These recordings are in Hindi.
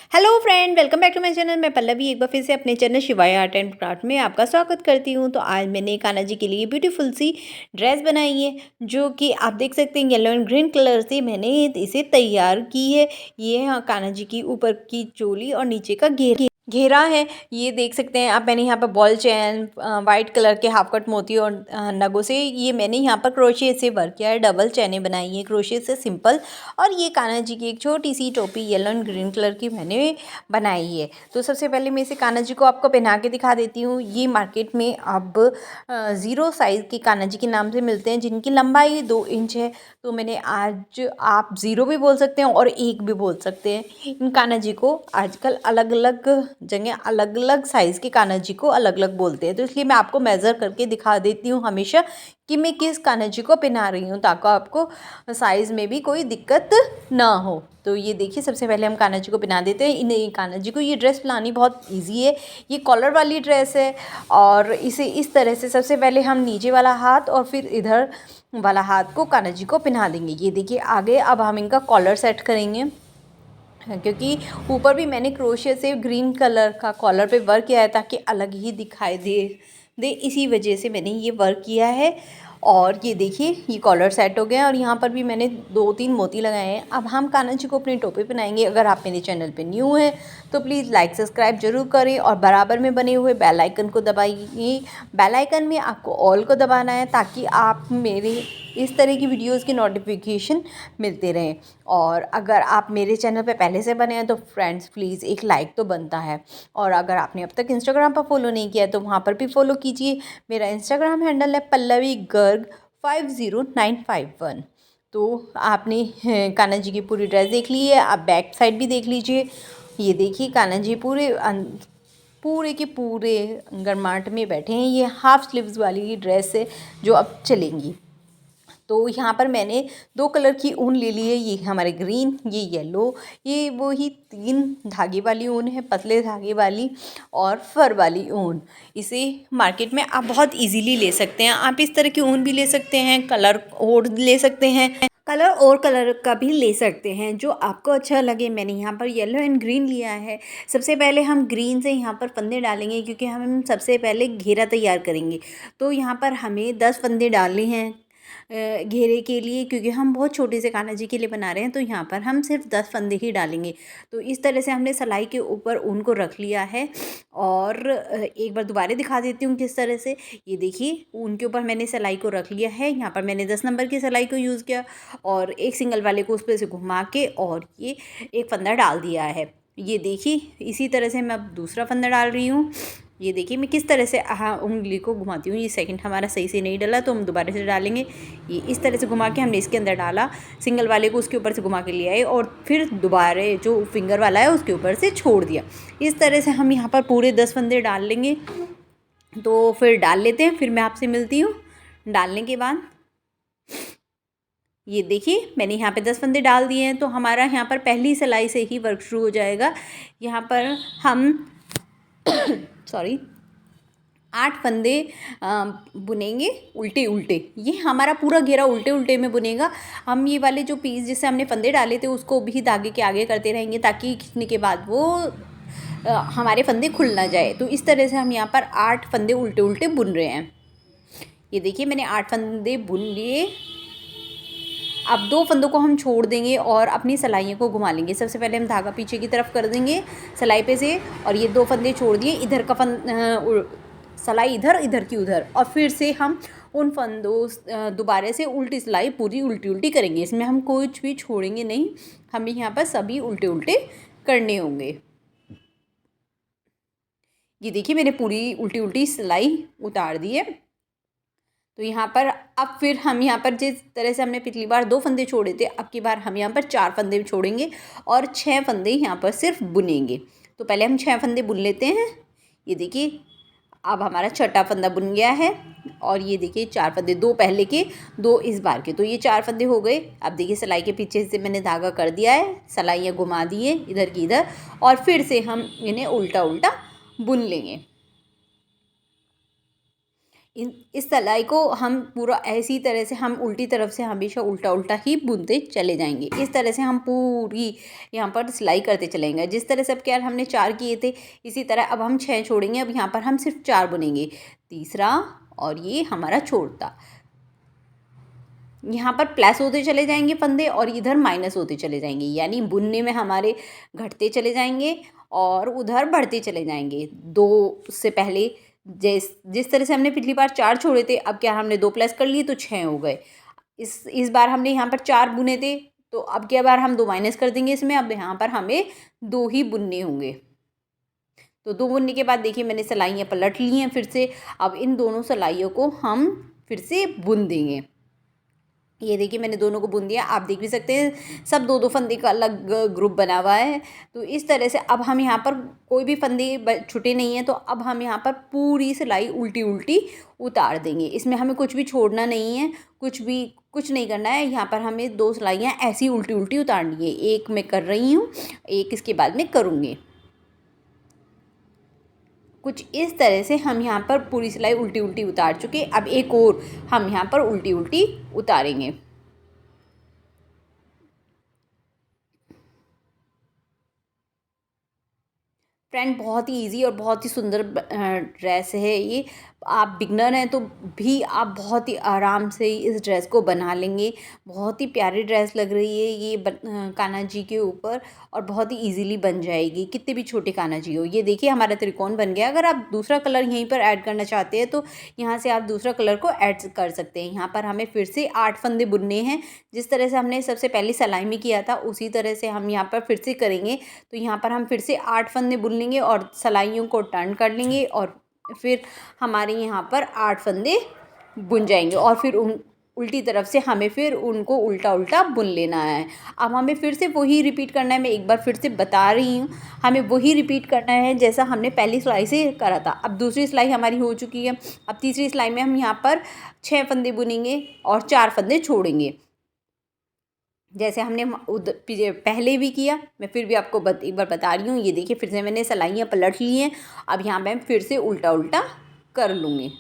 Hello friend, welcome back to my channel. मैं पल्लवी एक बार फिर से अपने चैनल शिवाय आर्ट एंड क्राफ्ट में आपका स्वागत करती हूँ। तो आज मैंने कान्हा जी के लिए ब्यूटीफुल सी ड्रेस बनाई है, जो कि आप देख सकते हैं येलो एंड ग्रीन कलर से मैंने इसे तैयार की है। ये कान्हा जी की ऊपर की चोली और नीचे का घेरा है। ये देख सकते हैं आप, मैंने यहाँ पर बॉल चैन वाइट कलर के हाफ कट मोती और नगों से ये मैंने यहाँ पर क्रोशे से वर्क किया है। डबल चैने बनाई है क्रोशे से सिंपल। और ये कान्हा जी की एक छोटी सी टोपी येलो एंड ग्रीन कलर की मैंने बनाई है। तो सबसे पहले मैं इसे कान्हा जी को आपको पहना के दिखा देती हूँ। ये मार्केट में अब 0 साइज़ के कान्हा जी के नाम से मिलते हैं, जिनकी लंबाई 2 इंच है। तो मैंने आज, आप 0 भी बोल सकते हैं और 1 भी बोल सकते हैं। इन कान्हा जी को आजकल अलग अलग जगह अलग अलग साइज़ के कान्हा जी को अलग अलग बोलते हैं, तो इसलिए मैं आपको मेज़र करके दिखा देती हूँ हमेशा कि मैं किस कान्हा जी को पहना रही हूँ, ताकि आपको साइज़ में भी कोई दिक्कत ना हो। तो ये देखिए, सबसे पहले हम कान्हा जी को पहना देते हैं। इन कान्हा जी को ये ड्रेस बनानी बहुत इजी है। ये कॉलर वाली ड्रेस है और इसे इस तरह से सबसे पहले हम नीचे वाला हाथ और फिर इधर वाला हाथ को कान्हा जी को पहना देंगे। ये देखिए आगे अब हम इनका कॉलर सेट करेंगे, क्योंकि ऊपर भी मैंने क्रोशिया से ग्रीन कलर का कॉलर पे वर्क किया है ताकि अलग ही दिखाई दे इसी वजह से मैंने ये वर्क किया है। और ये देखिए, ये कॉलर सेट हो गया और यहाँ पर भी मैंने 2-3 मोती लगाए हैं। अब हम कान्हा जी को अपने टोपे पहनाएंगे। अगर आप मेरे चैनल पे न्यू हैं तो प्लीज़ लाइक सब्सक्राइब जरूर करें और बराबर में बने हुए बेल आइकन को दबाइए। बेल आइकन में आपको ऑल को दबाना है, ताकि आप मेरे इस तरह की वीडियोस की नोटिफिकेशन मिलते रहें। और अगर आप मेरे चैनल पे पहले से बने हैं तो फ्रेंड्स प्लीज़ एक लाइक तो बनता है। और अगर आपने अब तक इंस्टाग्राम पर फॉलो नहीं किया है तो वहाँ पर भी फॉलो कीजिए। मेरा इंस्टाग्राम हैंडल है पल्लवी गर्ग 50951। तो आपने कान्हा जी की पूरी ड्रेस देख ली है, आप बैक साइड भी देख लीजिए। ये देखिए कान्हा जी पूरे के पूरे गरमाट में बैठे हैं। ये हाफ स्लीव्स वाली ड्रेस है जो अब चलेंगी। तो यहाँ पर मैंने 2 कलर की ऊन ले ली है। ये हमारे ग्रीन, ये येलो, ये वो ही 3 धागे वाली ऊन है, पतले धागे वाली और फर वाली ऊन। इसे मार्केट में आप बहुत इजीली ले सकते हैं। आप इस तरह की ऊन भी ले सकते हैं, कलर और ले सकते हैं, कलर और कलर का भी ले सकते हैं, जो आपको अच्छा लगे। मैंने यहाँ पर येलो एंड ग्रीन लिया है। सबसे पहले हम ग्रीन से यहाँ पर फंदे डालेंगे, क्योंकि हम सबसे पहले घेरा तैयार करेंगे। तो यहाँ पर हमें 10 फंदे डालने हैं घेरे के लिए, क्योंकि हम बहुत छोटे से कान्हा जी के लिए बना रहे हैं। तो यहाँ पर हम सिर्फ 10 फंदे ही डालेंगे। तो इस तरह से हमने सिलाई के ऊपर ऊन को रख लिया है। और एक बार दोबारा दिखा देती हूँ किस तरह से। ये देखिए, ऊन के ऊपर मैंने सिलाई को रख लिया है। यहाँ पर मैंने 10 नंबर की सिलाई को यूज़ किया और एक सिंगल वाले को उस पर से घुमा के और ये एक फंदा डाल दिया है। ये देखिए, इसी तरह से मैं अब दूसरा फंदा डाल रही हूँ। ये देखिए मैं किस तरह से उंगली को घुमाती हूँ। ये सेकंड हमारा सही से नहीं डला, तो हम दोबारा से डालेंगे। ये इस तरह से घुमा के हमने इसके अंदर डाला, सिंगल वाले को उसके ऊपर से घुमा के ले आए और फिर दोबारा जो फिंगर वाला है उसके ऊपर से छोड़ दिया। इस तरह से हम यहाँ पर पूरे 10 फंदे डाल लेंगे। तो फिर डाल लेते हैं, फिर मैं आपसे मिलती हूँ डालने के बाद। ये देखिए, मैंने यहाँ पे 10 फंदे डाल दिए हैं। तो हमारा यहाँ पर पहली सिलाई से ही वर्क शुरू हो जाएगा। यहाँ पर हम सॉरी 8 फंदे बुनेंगे उल्टे उल्टे। ये हमारा पूरा घेरा उल्टे उल्टे में बुनेगा। हम ये वाले जो पीस जिससे हमने फंदे डाले थे उसको भी धागे के आगे करते रहेंगे, ताकि खींचने के बाद वो हमारे फंदे खुल ना जाए। तो इस तरह से हम यहाँ पर 8 फंदे उल्टे उल्टे बुन रहे हैं। ये देखिए, मैंने 8 फंदे बुन लिए। अब 2 फंदों को हम छोड़ देंगे और अपनी सिलाइयों को घुमा लेंगे। सबसे पहले हम धागा पीछे की तरफ कर देंगे सिलाई पे से, और ये 2 फंदे छोड़ दिए। इधर का सिलाई इधर, इधर की उधर, और फिर से हम उन फंदों दोबारा से उल्टी सिलाई पूरी उल्टी उल्टी करेंगे। इसमें हम कुछ भी छोड़ेंगे नहीं, हमें यहाँ पर सभी उल्टे उल्टे करने होंगे। ये देखिए, मैंने पूरी उल्टी उल्टी सिलाई उतार दी है। तो यहाँ पर अब फिर हम यहाँ पर जिस तरह से हमने पिछली बार 2 फंदे छोड़े थे, अब की बार हम यहाँ पर 4 फंदे छोड़ेंगे और 6 फंदे यहाँ पर सिर्फ बुनेंगे। तो पहले हम 6 फंदे बुन लेते हैं। ये देखिए, अब हमारा छठा फंदा बुन गया है। और ये देखिए 4 फंदे, 2 पहले के 2 इस बार के, तो ये 4 फंदे हो गए। अब देखिए, सिलाई के पीछे से मैंने धागा कर दिया है, सिलाइयाँ घुमा दी है इधर की इधर, और फिर से हम इन्हें उल्टा उल्टा बुन लेंगे। इस सिलाई को हम पूरा ऐसी तरह से हम उल्टी तरफ से हमेशा उल्टा उल्टा ही बुनते चले जाएंगे। इस तरह से हम पूरी यहाँ पर सिलाई करते चलेंगे। जिस तरह से अब क्या हमने 4 किए थे, इसी तरह अब हम 6 छोड़ेंगे। अब यहाँ पर हम सिर्फ 4 बुनेंगे, तीसरा और ये हमारा चौथा। यहाँ पर प्लस होते चले जाएंगे फंदे और इधर माइनस होते चले जाएंगे, यानी बुनने में हमारे घटते चले जाएंगे और उधर बढ़ते चले जाएंगे। 2 से पहले जिस तरह से हमने पिछली बार 4 छोड़े थे, अब क्या हमने 2 प्लस कर लिए तो 6 हो गए। इस बार हमने यहाँ पर 4 बुने थे, तो अब क्या बार हम 2 माइनस कर देंगे इसमें। अब यहाँ पर हमें 2 ही बुनने होंगे। तो 2 बुनने के बाद देखिए मैंने सिलाइयाँ पलट ली हैं फिर से। अब इन दोनों सिलाइयों को हम फिर से बुन देंगे। ये देखिए मैंने दोनों को बुन दिया। आप देख भी सकते हैं सब 2-2 फंदे का अलग ग्रुप बना हुआ है। तो इस तरह से अब हम यहाँ पर कोई भी फंदे छुटे नहीं हैं, तो अब हम यहाँ पर पूरी सिलाई उल्टी उल्टी उतार देंगे। इसमें हमें कुछ भी छोड़ना नहीं है, कुछ नहीं करना है। यहाँ पर हमें 2 सिलाइयाँ ऐसी उल्टी उल्टी उतारनी है। एक मैं कर रही हूँ, एक इसके बाद में करूँगी। कुछ इस तरह से हम यहाँ पर पूरी सिलाई उल्टी उल्टी उतार चुके। अब एक और हम यहाँ पर उल्टी उल्टी उतारेंगे। फ्रेंड बहुत ही इजी और बहुत ही सुंदर ड्रेस है ये। आप बिगनर हैं तो भी आप बहुत ही आराम से इस ड्रेस को बना लेंगे। बहुत ही प्यारी ड्रेस लग रही है ये कान्हा जी के ऊपर, और बहुत ही इजीली बन जाएगी कितने भी छोटे कान्हा जी हो। ये देखिए हमारा त्रिकोण बन गया। अगर आप दूसरा कलर यहीं पर ऐड करना चाहते हैं तो यहाँ से आप दूसरा कलर को ऐड कर सकते हैं। यहाँ पर हमें फिर से 8 फंदे बुनने हैं। जिस तरह से हमने सबसे पहले सिलाई में किया था उसी तरह से हम यहाँ पर फिर से करेंगे। तो यहाँ पर हम फिर से 8 फंदे बुन लेंगे और सिलाइयों को टर्न कर लेंगे, और फिर हमारे यहाँ पर 8 फंदे बुन जाएंगे। और फिर उल्टी तरफ से हमें फिर उनको उल्टा उल्टा बुन लेना है। अब हमें फिर से वही रिपीट करना है। मैं एक बार फिर से बता रही हूँ, हमें वही रिपीट करना है जैसा हमने पहली सिलाई से करा था। अब दूसरी सिलाई हमारी हो चुकी है। अब तीसरी सिलाई में हम यहाँ पर 6 फंदे बुनेंगे और 4 फंदे छोड़ेंगे, जैसे हमने पहले भी किया। मैं फिर भी आपको एक बार बता रही हूँ। ये देखिए फिर से मैंने सिलाइयाँ पलट ली हैं। अब यहाँ मैं फिर से उल्टा उल्टा कर लूँगी।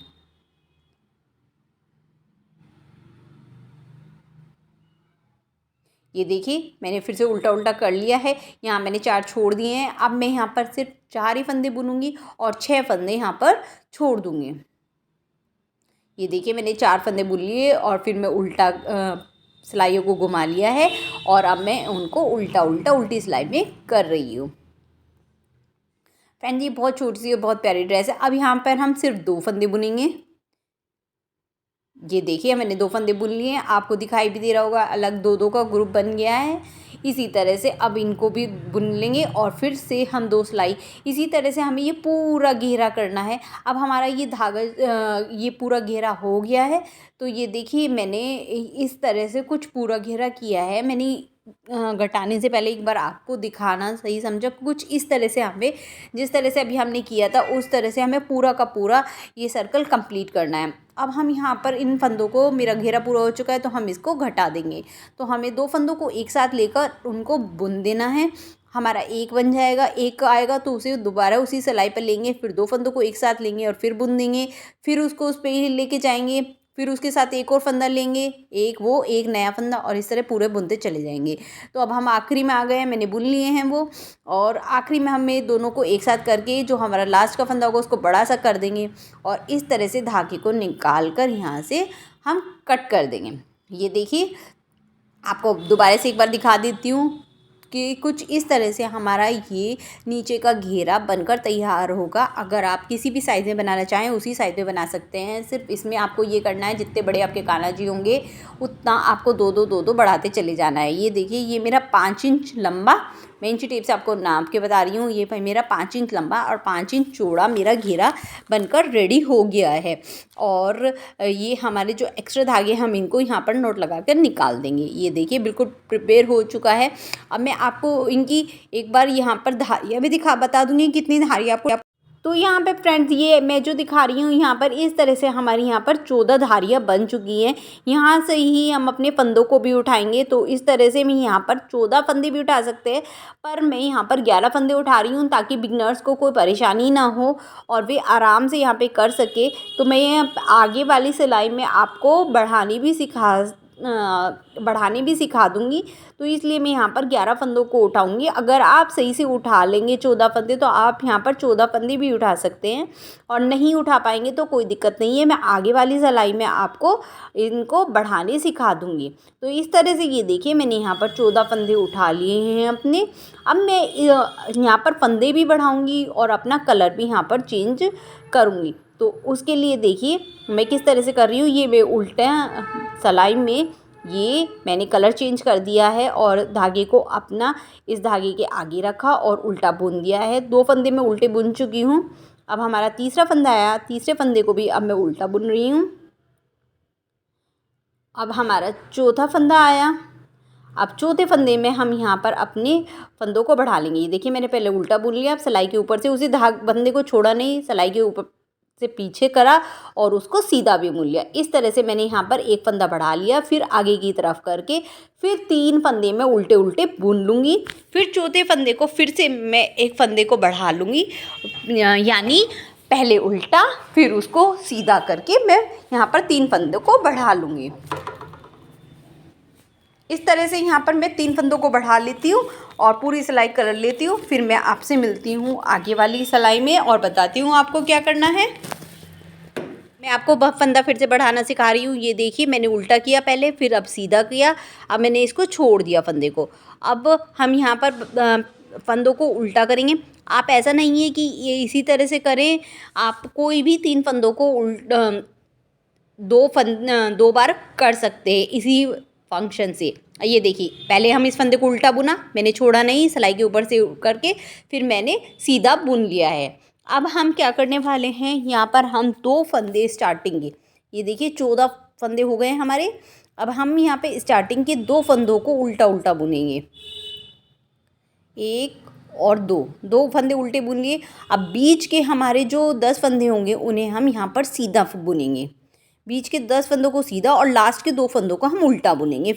ये देखिए मैंने फिर से उल्टा उल्टा कर लिया है। यहाँ मैंने 4 छोड़ दिए हैं। अब मैं यहाँ पर सिर्फ 4 ही फंदे बुनूंगी और 6 फंदे यहाँ पर छोड़ दूँगी। ये देखिए मैंने 4 फंदे बुन लिए और फिर मैं उल्टा सिलाइयों को घुमा लिया है, और अब मैं उनको उल्टा उल्टा उल्टी सिलाई में कर रही हूँ। फ्रेंड ये बहुत छोटी सी और बहुत प्यारी ड्रेस है। अब यहाँ पर हम सिर्फ 2 फंदे बुनेंगे। ये देखिए मैंने 2 फंदे बुन लिए हैं। आपको दिखाई भी दे रहा होगा अलग 2-2 का ग्रुप बन गया है। इसी तरह से अब इनको भी बुन लेंगे और फिर से हम 2 सिलाई इसी तरह से हमें ये पूरा घेरा करना है। अब हमारा ये धागा ये पूरा घेरा हो गया है। तो ये देखिए मैंने इस तरह से कुछ पूरा घेरा किया है। मैंने घटाने से पहले एक बार आपको दिखाना सही समझा। कुछ इस तरह से हमें जिस तरह से अभी हमने किया था उस तरह से हमें पूरा का पूरा ये सर्कल कंप्लीट करना है। अब हम यहाँ पर इन फंदों को, मेरा घेरा पूरा हो चुका है तो हम इसको घटा देंगे। तो हमें 2 फंदों को एक साथ लेकर उनको बुन देना है। हमारा एक बन जाएगा, एक आएगा तो उसे दोबारा उसी सिलाई पर लेंगे, फिर 2 फंदों को एक साथ लेंगे और फिर बुन देंगे। फिर उसको उस पर ही लेके जाएंगे, फिर उसके साथ एक और फंदा लेंगे, एक नया फंदा, और इस तरह पूरे बुनते चले जाएंगे। तो अब हम आखिरी में आ गए हैं। मैंने बुन लिए हैं वो, और आखिरी में हमें दोनों को एक साथ करके जो हमारा लास्ट का फंदा होगा उसको बड़ा सा कर देंगे, और इस तरह से धागे को निकाल कर यहाँ से हम कट कर देंगे। ये देखिए आपको दोबारा से एक बार दिखा देती हूँ कि कुछ इस तरह से हमारा ये नीचे का घेरा बनकर तैयार होगा। अगर आप किसी भी साइज़ में बनाना चाहें उसी साइज़ में बना सकते हैं। सिर्फ इसमें आपको ये करना है, जितने बड़े आपके कान्हा जी होंगे उतना आपको 2-2 बढ़ाते चले जाना है। ये देखिए ये मेरा 5 इंच लंबा, मैं इंची टेप से आपको नाप के बता रही हूँ, ये मेरा 5 इंच लंबा और 5 इंच चौड़ा मेरा घेरा बनकर रेडी हो गया है। और ये हमारे जो एक्स्ट्रा धागे हम इनको यहाँ पर नोट लगा कर निकाल देंगे। ये देखिए बिल्कुल प्रिपेयर हो चुका है। अब मैं आपको इनकी एक बार यहाँ पर धारियाँ भी बता दूँगी कितनी धारियाँ आपको तो यहाँ पे फ्रेंड्स ये मैं जो दिखा रही हूँ यहाँ पर इस तरह से हमारी यहाँ पर 14 धारियाँ बन चुकी हैं। यहाँ से ही हम अपने फंदों को भी उठाएंगे। तो इस तरह से मैं यहाँ पर 14 फंदे भी उठा सकते हैं, पर मैं यहाँ पर 11 फंदे उठा रही हूँ ताकि बिगनर्स को कोई परेशानी ना हो और वे आराम से यहाँ पे कर सके। तो मैं आगे वाली सिलाई में आपको बढ़ानी भी सिखा दूँगी। तो इसलिए मैं यहाँ पर 11 फंदों को उठाऊँगी। अगर आप सही से उठा लेंगे 14 फंदे तो आप यहाँ पर 14 फंदे भी उठा सकते हैं, और नहीं उठा पाएंगे तो कोई दिक्कत नहीं है, मैं आगे वाली सिलाई में आपको इनको बढ़ाने सिखा दूँगी। तो इस तरह से ये देखिए मैंने यहाँ पर 14 फंदे उठा लिए हैं अपने। अब मैं यहाँ पर फंदे भी बढ़ाऊँगी और अपना कलर भी यहाँ पर चेंज करूँगी। तो उसके लिए देखिए मैं किस तरह से कर रही हूँ। ये मैं उल्टा सिलाई में ये मैंने कलर चेंज कर दिया है और धागे को अपना इस धागे के आगे रखा और उल्टा बुन दिया है। 2 फंदे मैं उल्टे बुन चुकी हूँ। अब हमारा तीसरा फंदा आया, तीसरे फंदे को भी अब मैं उल्टा बुन रही हूँ। अब हमारा चौथा फंदा आया। अब चौथे फंदे में हम यहाँ पर अपने फंदों को बढ़ा लेंगे। ये देखिए मैंने पहले उल्टा बुन लिया, अब सिलाई के ऊपर से उसी फंदे को छोड़ा नहीं, सिलाई के ऊपर से पीछे करा और उसको सीधा भी बुन लिया। इस तरह से मैंने यहाँ पर एक फंदा बढ़ा लिया, फिर आगे की तरफ करके फिर 3 फंदे में उल्टे उल्टे बुन लूँगी। फिर चौथे फंदे को फिर से मैं एक फंदे को बढ़ा लूँगी, यानी पहले उल्टा फिर उसको सीधा करके मैं यहाँ पर 3 फंदों को बढ़ा लूँगी। इस तरह से यहाँ पर मैं 3 फंदों को बढ़ा लेती हूँ और पूरी सिलाई कर लेती हूँ। फिर मैं आपसे मिलती हूँ आगे वाली सिलाई में और बताती हूँ आपको क्या करना है। मैं आपको फंदा फिर से बढ़ाना सिखा रही हूँ। ये देखिए मैंने उल्टा किया पहले, फिर अब सीधा किया, अब मैंने इसको छोड़ दिया फंदे को। अब हम यहाँ पर फंदों को उल्टा करेंगे। आप ऐसा नहीं है कि ये इसी तरह से करें, आप कोई भी 3 फंदों को दो बार कर सकते हैं इसी फंक्शन से। ये देखिए पहले हम इस फंदे को उल्टा बुना, मैंने छोड़ा नहीं, सिलाई के ऊपर से करके फिर मैंने सीधा बुन लिया है। अब हम क्या करने वाले हैं, यहाँ पर हम 2 फंदे स्टार्टिंग के, ये देखिए 14 फंदे हो गए हमारे। अब हम यहाँ पे स्टार्टिंग के 2 फंदों को उल्टा उल्टा बुनेंगे, 1 और 2 फंदे उल्टे बुन लिए। अब बीच के हमारे जो 10 फंदे होंगे उन्हें हम यहाँ पर सीधा बुनेंगे, बीच के 10 फंदों को सीधा और लास्ट के 2 फंदों को हम उल्टा बुनेंगे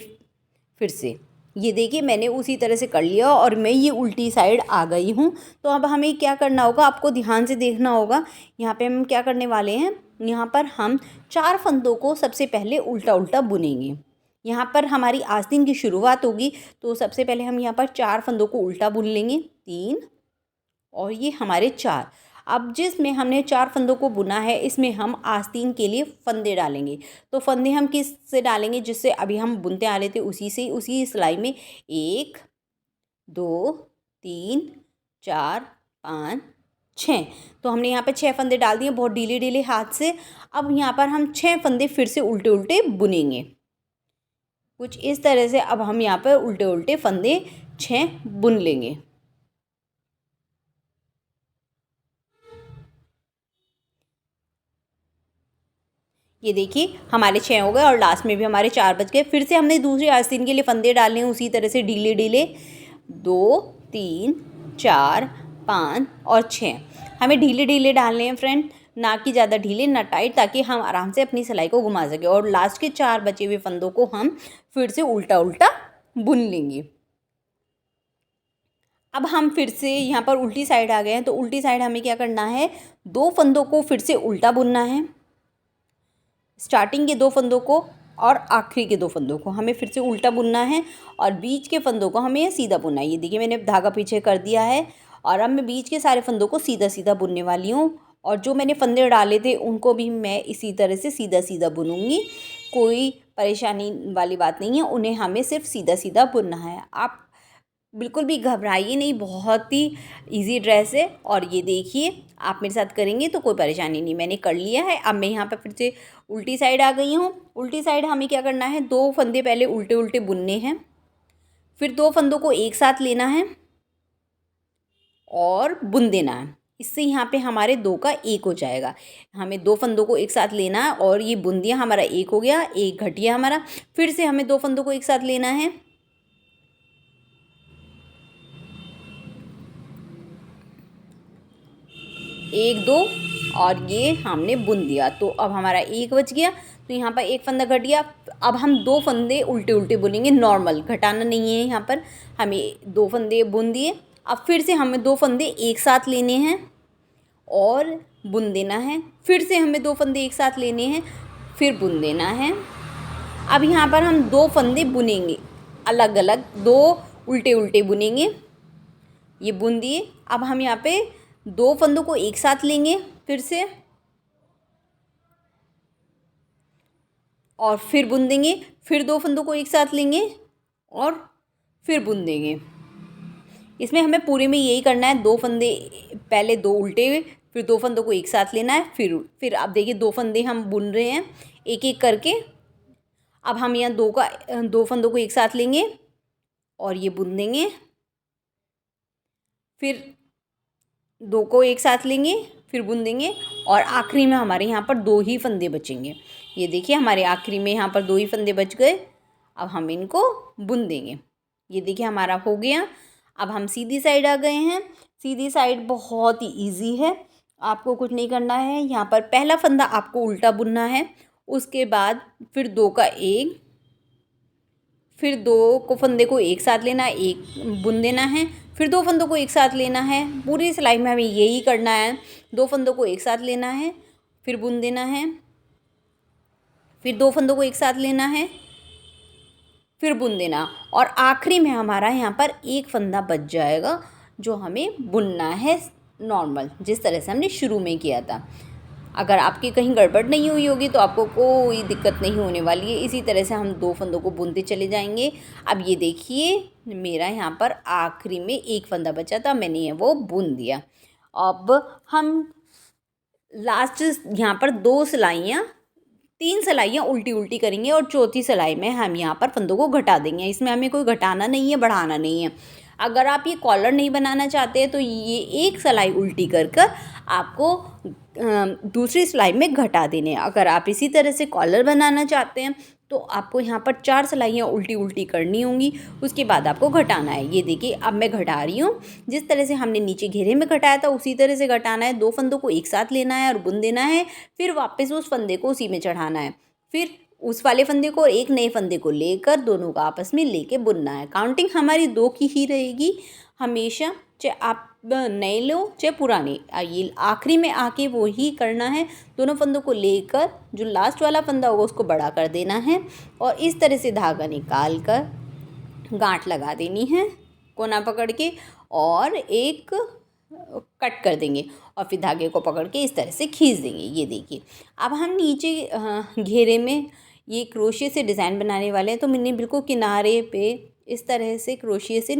फिर से। ये देखिए मैंने उसी तरह से कर लिया और मैं ये उल्टी साइड आ गई हूँ। तो अब हमें क्या करना होगा, आपको ध्यान से देखना होगा। यहाँ पे हम क्या करने वाले हैं, यहाँ पर हम 4 फंदों को सबसे पहले उल्टा उल्टा बुनेंगे। यहाँ पर हमारी आस्तीन की शुरुआत होगी, तो सबसे पहले हम यहाँ पर 4 फंदों को उल्टा बुन लेंगे, 3 और ये हमारे 4। अब जिसमें हमने 4 फंदों को बुना है इसमें हम आस्तीन के लिए फंदे डालेंगे। तो फंदे हम किस से डालेंगे, जिससे अभी हम बुनते आ रहे थे उसी से, उसी सिलाई में 1 2 3 4 5 6। तो हमने यहाँ पे 6 फंदे डाल दिए बहुत ढीले ढीले हाथ से। अब यहाँ पर हम 6 फंदे फिर से उल्टे उल्टे बुनेंगे कुछ इस तरह से। अब हम यहाँ पर उल्टे उल्टे फंदे 6 बुन लेंगे। ये देखिए हमारे 6 हो गए और लास्ट में भी हमारे 4 बच गए। फिर से हमने दूसरी आस्तीन के लिए फंदे डालने हैं उसी तरह से ढीले ढीले, 2 3 4 5 और 6 हमें ढीले ढीले डालने हैं फ्रेंड, ना कि ज़्यादा ढीले ना टाइट, ताकि हम आराम से अपनी सिलाई को घुमा सकें। और लास्ट के 4 बचे हुए फंदों को हम फिर से उल्टा उल्टा बुन लेंगे। अब हम फिर से यहाँ पर उल्टी साइड आ गए हैं, तो उल्टी साइड हमें क्या करना है, 2 फंदों को फिर से उल्टा बुनना है। स्टार्टिंग के 2 फंदों को और आखिरी के 2 फंदों को हमें फिर से उल्टा बुनना है और बीच के फंदों को हमें सीधा बुनना है। ये देखिए मैंने धागा पीछे कर दिया है और अब मैं बीच के सारे फंदों को सीधा सीधा बुनने वाली हूँ। और जो मैंने फंदे डाले थे उनको भी मैं इसी तरह से सीधा सीधा बुनूँगी, कोई परेशानी वाली बात नहीं है, उन्हें हमें सिर्फ सीधा सीधा बुनना है। आप बिल्कुल भी घबराइए नहीं, बहुत ही इजी ड्रेस है। और ये देखिए आप मेरे साथ करेंगे तो कोई परेशानी नहीं, मैंने कर लिया है। अब मैं यहाँ पर फिर से उल्टी साइड आ गई हूँ। उल्टी साइड हमें क्या करना है, 2 फंदे पहले उल्टे उल्टे बुनने हैं, फिर 2 फंदों को एक साथ लेना है और बुन देना है। इससे यहाँ पे हमारे 2 का 1 हो जाएगा। हमें 2 फंदों को एक साथ लेना है और ये बुन दिया, हमारा 1 हो गया, 1 घटिया हमारा। फिर से हमें 2 फंदों को एक साथ लेना है, 1 2 और ये हमने बुन दिया। तो अब हमारा एक बच गया, तो यहाँ पर एक फंदा घट गया। अब हम 2 फंदे उल्टे उल्टे बुनेंगे, नॉर्मल, घटाना नहीं है। यहाँ पर हमें 2 फंदे बुन दिए। अब फिर से हमें 2 फंदे एक साथ लेने हैं और बुन देना है। फिर से हमें 2 फंदे एक साथ लेने हैं, फिर बुन देना है। अब यहाँ पर हम 2 फंदे बुनेंगे अलग अलग, 2 उल्टे उल्टे बुनेंगे। ये बुन दिए। अब हम यहाँ पे 2 फंदों को एक साथ लेंगे फिर से, और फिर बुन देंगे। फिर 2 फंदों को एक साथ लेंगे और फिर बुन देंगे। इसमें हमें पूरे में यही करना है, 2 फंदे, पहले 2 उल्टे, फिर 2 फंदों को एक साथ लेना है। फिर आप देखिए 2 फंदे हम बुन रहे हैं एक एक करके। अब हम यहाँ 2 फंदों को एक साथ लेंगे और ये बुन देंगे। फिर 2 को एक साथ लेंगे, फिर बुन देंगे, और आखिरी में हमारे यहाँ पर 2 ही फंदे बचेंगे। ये देखिए हमारे आखिरी में यहाँ पर 2 ही फंदे बच गए। अब हम इनको बुन देंगे। ये देखिए हमारा हो गया। अब हम सीधी साइड आ गए हैं। सीधी साइड बहुत ही ईजी है, आपको कुछ नहीं करना है। यहाँ पर पहला फंदा आपको उल्टा बुनना है, उसके बाद फिर 2 का 1, फिर 2 को फंदे को एक साथ लेना है, एक बुन देना है, फिर 2 फंदों को एक साथ लेना है। पूरी सिलाई में हमें यही करना है, 2 फंदों को एक साथ लेना है, फिर बुन देना है, फिर 2 फंदों को एक साथ लेना है, फिर बुन देना, और आखिरी में हमारा यहाँ पर एक फंदा बच जाएगा जो हमें बुनना है नॉर्मल, जिस तरह से हमने शुरू में किया था। अगर आपकी कहीं गड़बड़ नहीं हुई होगी तो आपको कोई दिक्कत नहीं होने वाली है। इसी तरह से हम 2 फंदों को बुनते चले जाएंगे। अब ये देखिए मेरा यहाँ पर आखिरी में एक फंदा बचा था, मैंने वो बुन दिया। अब हम लास्ट यहाँ पर 3 सिलाइयाँ उल्टी उल्टी करेंगे, और चौथी सिलाई में हम यहाँ पर फंदों को घटा देंगे। इसमें हमें कोई घटाना नहीं है, बढ़ाना नहीं है। अगर आप ये कॉलर नहीं बनाना चाहते हैं तो ये एक सिलाई उल्टी कर कर आपको दूसरी सिलाई में घटा देने हैं। अगर आप इसी तरह से कॉलर बनाना चाहते हैं तो आपको यहाँ पर 4 सिलाइयाँ उल्टी उल्टी करनी होंगी, उसके बाद आपको घटाना है। ये देखिए अब मैं घटा रही हूँ। जिस तरह से हमने नीचे घेरे में घटाया था उसी तरह से घटाना है। 2 फंदों को एक साथ लेना है और बुन देना है, फिर वापस उस फंदे को उसी में चढ़ाना है, फिर उस वाले फंदे को और एक नए फंदे को लेकर दोनों को आपस में लेके बुनना है। काउंटिंग हमारी 2 की ही रहेगी हमेशा, चाहे आप नए लो चाहे पुराने। ये आखिरी में आके वो ही करना है। दोनों फंदों को लेकर जो लास्ट वाला फंदा होगा उसको बड़ा कर देना है, और इस तरह से धागा निकाल कर गांठ लगा देनी है कोना पकड़ के, और एक कट कर देंगे, और फिर धागे को पकड़ के इस तरह से खींच देंगे। ये देखिए अब हम नीचे घेरे में ये क्रोशिया से डिज़ाइन बनाने वाले हैं। तो मैंने बिल्कुल किनारे पे इस तरह से क्रोशिया से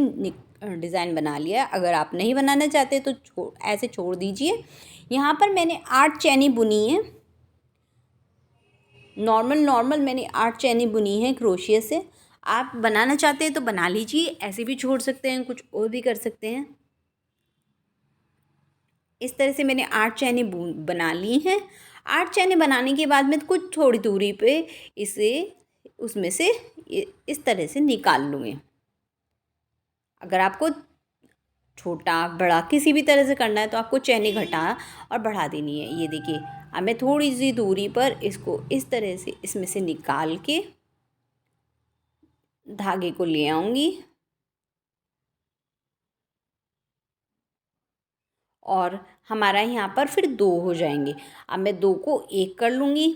डिज़ाइन बना लिया। अगर आप नहीं बनाना चाहते तो ऐसे छोड़ दीजिए। यहाँ पर मैंने 8 चैनी बुनी है, नॉर्मल मैंने 8 चैनी बुनी है क्रोशिया से। आप बनाना चाहते हैं तो बना लीजिए, ऐसे भी छोड़ सकते हैं, कुछ और भी कर सकते हैं। इस तरह से मैंने 8 चैनी बना ली हैं। 8 चैनी बनाने के बाद मैं कुछ थोड़ी दूरी पे इसे उसमें से इस तरह से निकाल लूँगी। अगर आपको छोटा बड़ा किसी भी तरह से करना है तो आपको चैनी घटा और बढ़ा देनी है। ये देखिए अब मैं थोड़ी सी दूरी पर इसको इस तरह से इसमें से निकाल के धागे को ले आऊँगी, और हमारा यहाँ पर फिर 2 हो जाएंगे। अब मैं 2 को 1 कर लूँगी,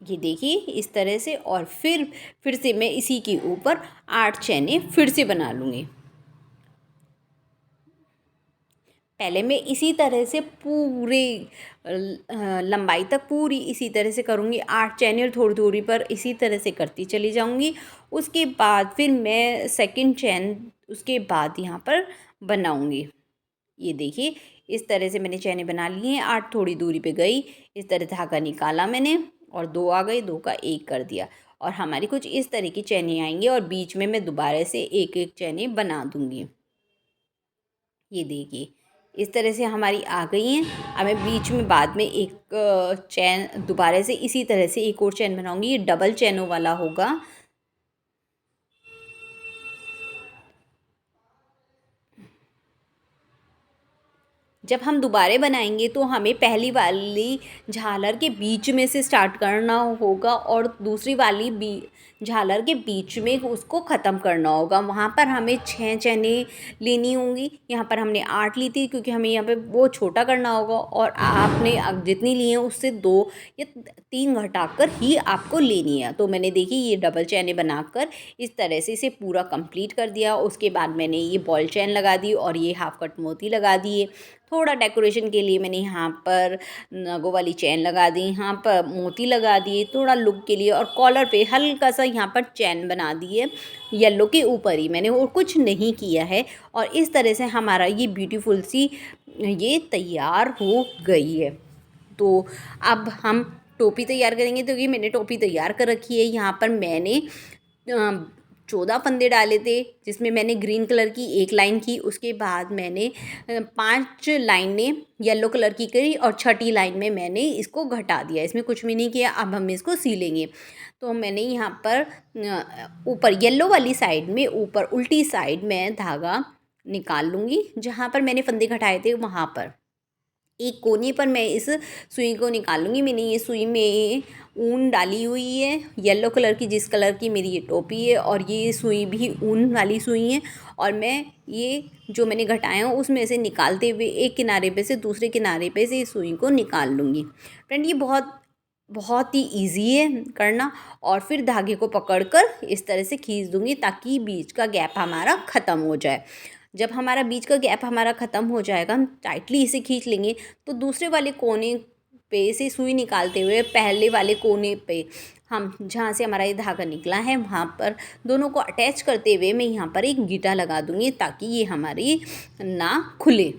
ये देखिए इस तरह से, और फिर से मैं इसी के ऊपर 8 चैने फिर से बना लूँगी। पहले मैं इसी तरह से पूरे लंबाई तक पूरी इसी तरह से करूँगी, 8 चैने, और थोड़ी थोड़ी पर इसी तरह से करती चली जाऊँगी। उसके बाद फिर मैं सेकंड चैन उसके बाद यहाँ पर बनाऊँगी। ये देखिए इस तरह से मैंने चैने बना ली हैं। 8 थोड़ी दूरी पे गई, इस तरह धागा निकाला मैंने, और 2 आ गई, 2 का 1 कर दिया, और हमारी कुछ इस तरह की चैने आएंगी, और बीच में मैं दोबारा से एक एक चैने बना दूँगी। ये देखिए इस तरह से हमारी आ गई हैं। अब मैं बीच में बाद में एक चैन दोबारा से इसी तरह से एक और चैन बनाऊँगी। ये डबल चैनों वाला होगा। जब हम दोबारा बनाएंगे तो हमें पहली वाली झालर के बीच में से स्टार्ट करना होगा और दूसरी वाली झालर के बीच में उसको ख़त्म करना होगा। वहाँ पर हमें 6 चैनें लेनी होंगी। यहाँ पर हमने 8 ली थी क्योंकि हमें यहाँ पे वो छोटा करना होगा, और आपने जितनी ली हैं उससे 2 या 3 घटाकर ही आपको लेनी है। तो मैंने देखी ये डबल चैनें बनाकर इस तरह से इसे पूरा कंप्लीट कर दिया। उसके बाद मैंने ये बॉल चैन लगा दी और ये हाफ कट मोती लगा दिए। थोड़ा डेकोरेशन के लिए मैंने यहाँ पर नगों वाली चैन लगा दी, यहाँ पर मोती लगा दिए थोड़ा लुक के लिए, और कॉलर पे हल्का सा यहाँ पर चैन बना दी है येलो के ऊपर ही मैंने, और कुछ नहीं किया है। और इस तरह से हमारा ये ब्यूटीफुल सी ये तैयार हो गई है। तो अब हम टोपी तैयार करेंगे। तो ये मैंने टोपी तैयार कर रखी है। यहाँ पर मैंने 14 फंदे डाले थे, जिसमें मैंने ग्रीन कलर की 1 लाइन की। उसके बाद मैंने 5 लाइनें येलो कलर की करी और छठी लाइन में मैंने इसको घटा दिया। इसमें कुछ भी नहीं किया। अब हम इसको सिलेंगे। तो मैंने यहाँ पर ऊपर येलो वाली साइड में ऊपर उल्टी साइड में धागा निकाल लूँगी। जहाँ पर मैंने फंदे घटाए थे वहाँ पर एक कोने पर मैं इस सुई को निकाल लूँगी। मैंने ये सुई में ऊन डाली हुई है येलो कलर की, जिस कलर की मेरी ये टोपी है, और ये सुई भी ऊन वाली सुई है। और मैं ये जो मैंने घटाया हूँ उसमें से निकालते हुए एक किनारे पे से दूसरे किनारे पे से इस सुई को निकाल लूँगी। फ्रेंड ये बहुत ही ईजी है करना। और फिर धागे को पकड़कर इस तरह से खींच दूँगी ताकि बीच का गैप हमारा ख़त्म हो जाए। जब हमारा बीच का गैप हमारा ख़त्म हो जाएगा, हम टाइटली इसे खींच लेंगे तो दूसरे वाले कोने पे से सुई निकालते हुए पहले वाले कोने पे हम जहाँ से हमारा ये धागा निकला है वहाँ पर दोनों को अटैच करते हुए मैं यहाँ पर एक गीटा लगा दूँगी ताकि ये हमारी ना खुले।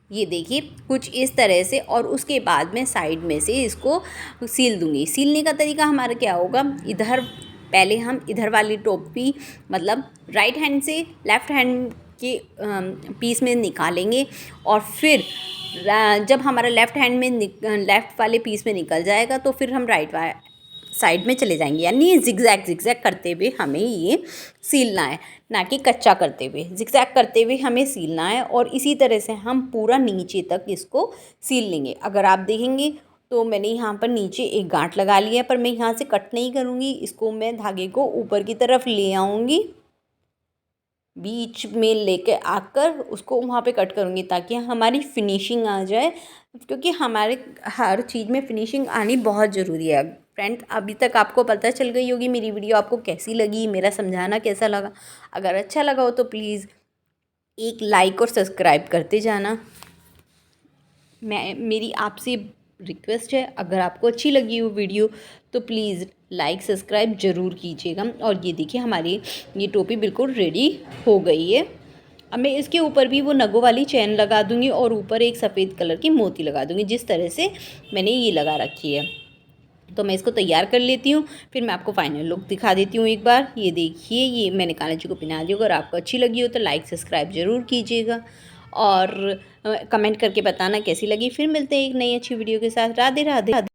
ये देखिए कुछ इस तरह से। और उसके बाद मैं साइड में से इसको सील दूँगी। सीलने का तरीका हमारा क्या होगा, इधर पहले हम इधर वाली टोपी मतलब राइट हैंड से लेफ़्ट हैंड के पीस में निकालेंगे, और फिर जब हमारा लेफ़्ट हैंड में लेफ़्ट वाले पीस में निकल जाएगा तो फिर हम राइट साइड में चले जाएंगे। यानी जिगजैग करते हुए हमें ये सीलना है, ना कि कच्चा करते हुए। जिगजैग करते हुए हमें सीलना है और इसी तरह से हम पूरा नीचे तक इसको सील लेंगे। अगर आप देखेंगे तो मैंने यहाँ पर नीचे एक गांठ लगा लिया है, पर मैं यहाँ से कट नहीं करूँगी। इसको मैं धागे को ऊपर की तरफ ले आऊँगी, बीच में लेके आकर उसको वहाँ पे कट करूँगी ताकि हमारी फिनिशिंग आ जाए, क्योंकि हमारे हर चीज़ में फिनिशिंग आनी बहुत ज़रूरी है। फ्रेंड अभी तक आपको पता चल गई होगी मेरी वीडियो आपको कैसी लगी, मेरा समझाना कैसा लगा। अगर अच्छा लगा हो तो प्लीज़ एक लाइक और सब्सक्राइब करते जाना। मेरी आपसे रिक्वेस्ट है, अगर आपको अच्छी लगी हो वीडियो तो प्लीज़ लाइक सब्सक्राइब ज़रूर कीजिएगा। और ये देखिए हमारी ये टोपी बिल्कुल रेडी हो गई है। अब मैं इसके ऊपर भी वो नगों वाली चैन लगा दूँगी और ऊपर एक सफ़ेद कलर की मोती लगा दूँगी, जिस तरह से मैंने ये लगा रखी है। तो मैं इसको तैयार कर लेती हूँ, फिर मैं आपको फाइनल लुक दिखा देती हूँ एक बार। ये देखिए ये मैंने कान्हा जी को पहना दी। अगर आपको अच्छी लगी हो तो लाइक सब्सक्राइब ज़रूर कीजिएगा और कमेंट करके बताना कैसी लगी। फिर मिलते हैं एक नई अच्छी वीडियो के साथ। राधे राधे।